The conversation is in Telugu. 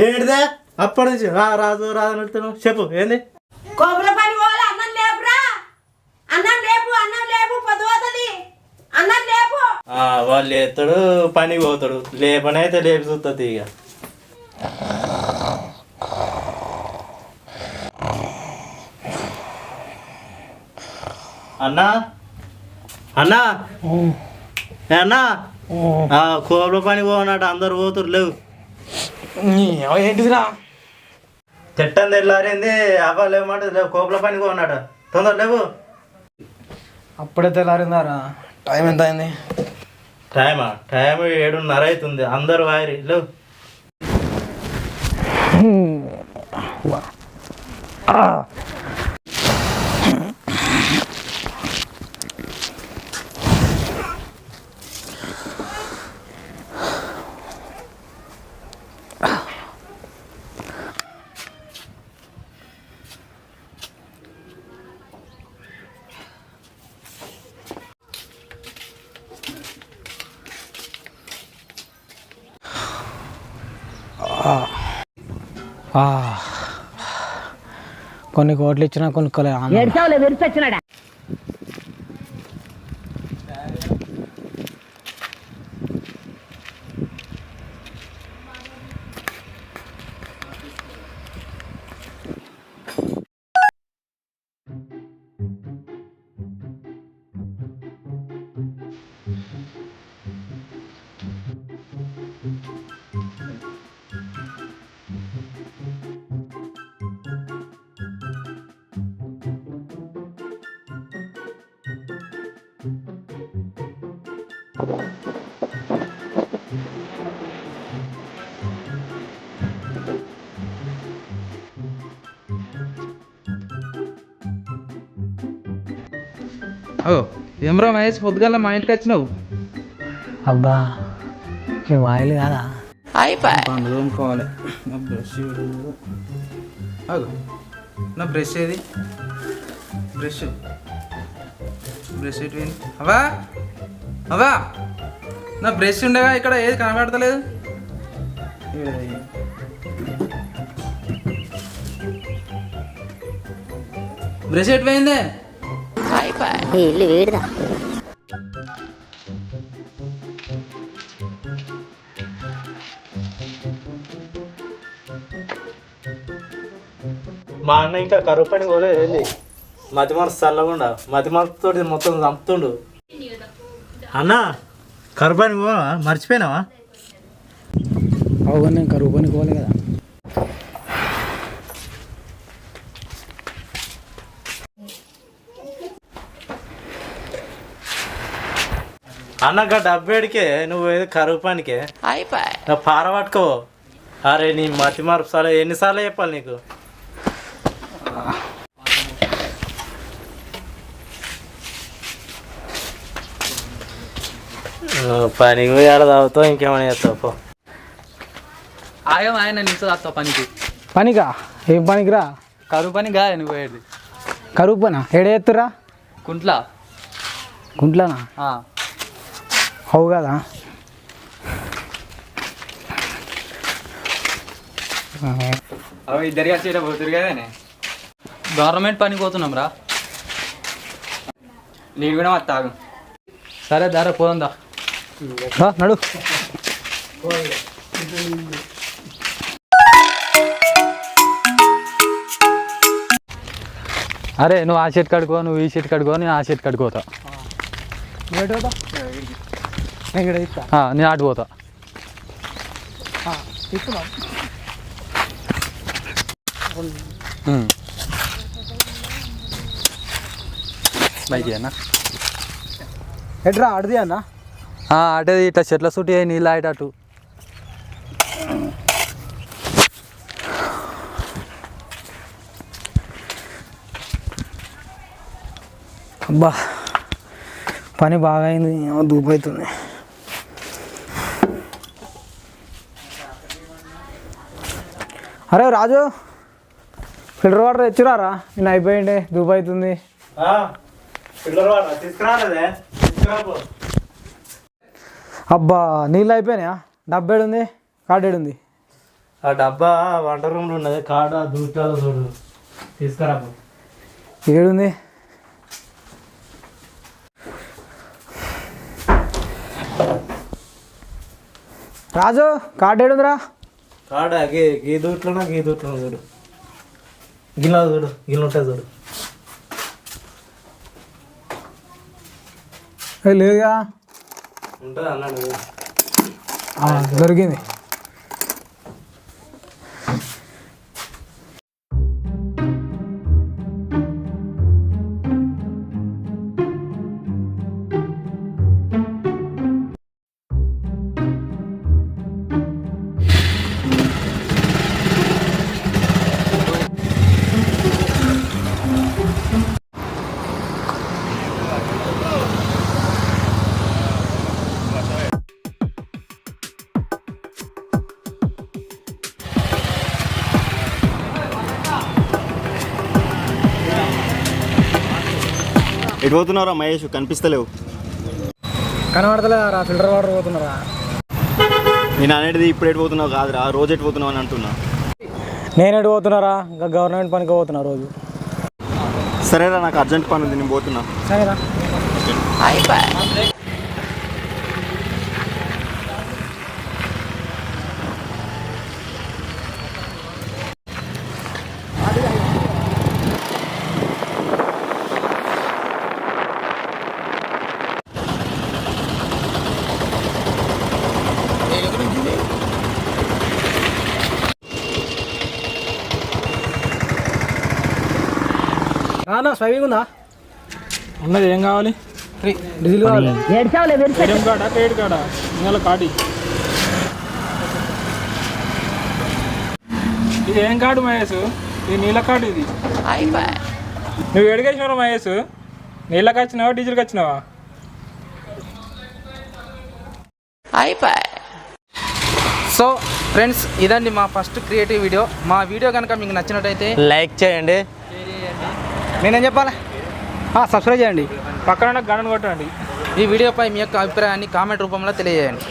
ఏంటిదే అప్పటి నుంచి రాదు రాదు వెళ్తున్నావు చెప్పు ఏంది కోపుల పని పోవాలి అన్నం లేపురా అన్నం లేపు పొద్దుపోతుంది అన్నం లేపు వాళ్ళు లేస్తాడు పని పోతాడు లేపనైతే లేపి చూస్తుంది ఇక అన్నా అన్నా అన్నా కోపుల పని పోనట అందరు పోతురు లేవు ఏంటిదిరా చెట్టని తెల్లారింది అవ్వలేమంటే లేవు కోపుల పని పోనట తొందర లేవు అప్పుడే తెల్లారిందారా టైం ఎంత అయింది టైం 7:30 అవుతుంది అందరు వారి లేవు కొన్ని కోట్లు ఇచ్చినా కొనుక్కోలే విరిచొచ్చినాడా ఏమ్రా మహేష్ పొద్దుగాల మా ఇంటికి వచ్చినావు అబ్బా వాయిల్ కాదా పండుకోవాలి నా బ్రష్ నా బ్రష్ ఏది బ్రష్ ఎటు అవా నా బ్రష్ ఉండగా ఇక్కడ ఏది కనబడతలేదు బ్రష్ ఎటు పోయిందే ఇల్లు వేడిదా మా అన్న ఇంకా కరువు పని పోలేదు ఏంది మతి మనసు చల్లకుండా మతి మనసుతో మొత్తం చంపుతుండు అన్న కరువు పని పో మర్చిపోయినావా అవుగా నేను కరువు పని పోలే కదా అన్నగా డబ్బేడికే నువ్వు ఏదో కరువు పనికే పార పట్టుకో అరే నీ మతి మార్పు సార్ ఎన్నిసార్లు చెప్పాలి నీకు పనికి పోయి ఆడ తాగుతావు ఇంకేమైనా చేస్తావు పో ఆగం ఆయన నిలిచొస్తావు పనికి పనికా ఏం పనికిరా కరువు పని కాదు నువ్వు పోయేది కరువు పనా ఏడే ఎత్తురా గుంట్లోనా అవు కదా అవి ఇద్దరు కలిసి పోతురు కదానే గవర్నమెంట్ పనికి పోతున్నాం రా నేను కూడా తాగు సరే దారా పోదా నడు అరే నువ్వు ఆ షర్ట్ కడుకో నువ్వు ఈ షర్ట్ కడుకో నేను ఆ షర్ట్ కడుకోతా నేను అటు పోతా బైక్ అన్న ఎట్రా అడిది అన్న అటే ఇట్లా చెట్ల సుట్టి నీళ్ళు ఆడేటట్టు అబ్బా పని బాగా అయింది దూపు అవుతుంది అరే రాజు ఫిల్టర్ వాటర్ తెచ్చిరారా నేను అయిపోయింది దూపు అవుతుంది తీసుకురాలేదే అబ్బా నీళ్ళు అయిపోయినాయా డబ్బేడుంది కార్డేడుంది ఆ డబ్బా వంట రూమ్లో ఉన్నది కాడ దూటాలు చూడు తీసుకురా ఏడుంది రాజు కార్డు ఏడుందిరా కాడ గీ దూట్లోనా గీ దూట్లో చూడు గిన్నె చూడు గిన్నె ఉంటుంది చూడు లేదుగా ఉంటుంది అన్నాడు దొరికింది ఎటు పోతున్నారా మహేష్ కనిపిస్తలేవు కనబడతలేదా ఫిల్టర్ వాటర్ పోతున్నారా నేను అనేది ఇప్పుడు ఎటు పోతున్నావు కాదురా రోజు ఎటు పోతున్నావు అని అంటున్నా నేను ఎటు పోతున్నారా ఇంకా గవర్నమెంట్ పనికి పోతున్నా రోజు సరేరా నాకు అర్జెంట్ పని ఉంది నేను పోతున్నా సరేరా స్వైవింగ్ ఉందా ఉన్నది ఏం కావాలి డీజిల్ కావాలి ఏటీఎం కార్డా క్రెడిట్ కార్డా నెల కార్డు ఇది ఏం కార్డు మహేష్ ఇది నీళ్ళ కార్డు ఇది నువ్వు ఎడిగేసినావు మహేష్ నీళ్ళకి వచ్చినావా డీజిల్కి వచ్చినావా సో ఫ్రెండ్స్ ఇదండి మా ఫస్ట్ క్రియేటివ్ వీడియో. మా వీడియో కనుక మీకు నచ్చినట్టయితే లైక్ చేయండి. నేనేం చెప్పాలి? సబ్స్క్రైబ్ చేయండి. పక్కన గణన కొట్టండి. ఈ వీడియోపై మీ యొక్క అభిప్రాయాన్ని కామెంట్ రూపంలో తెలియజేయండి.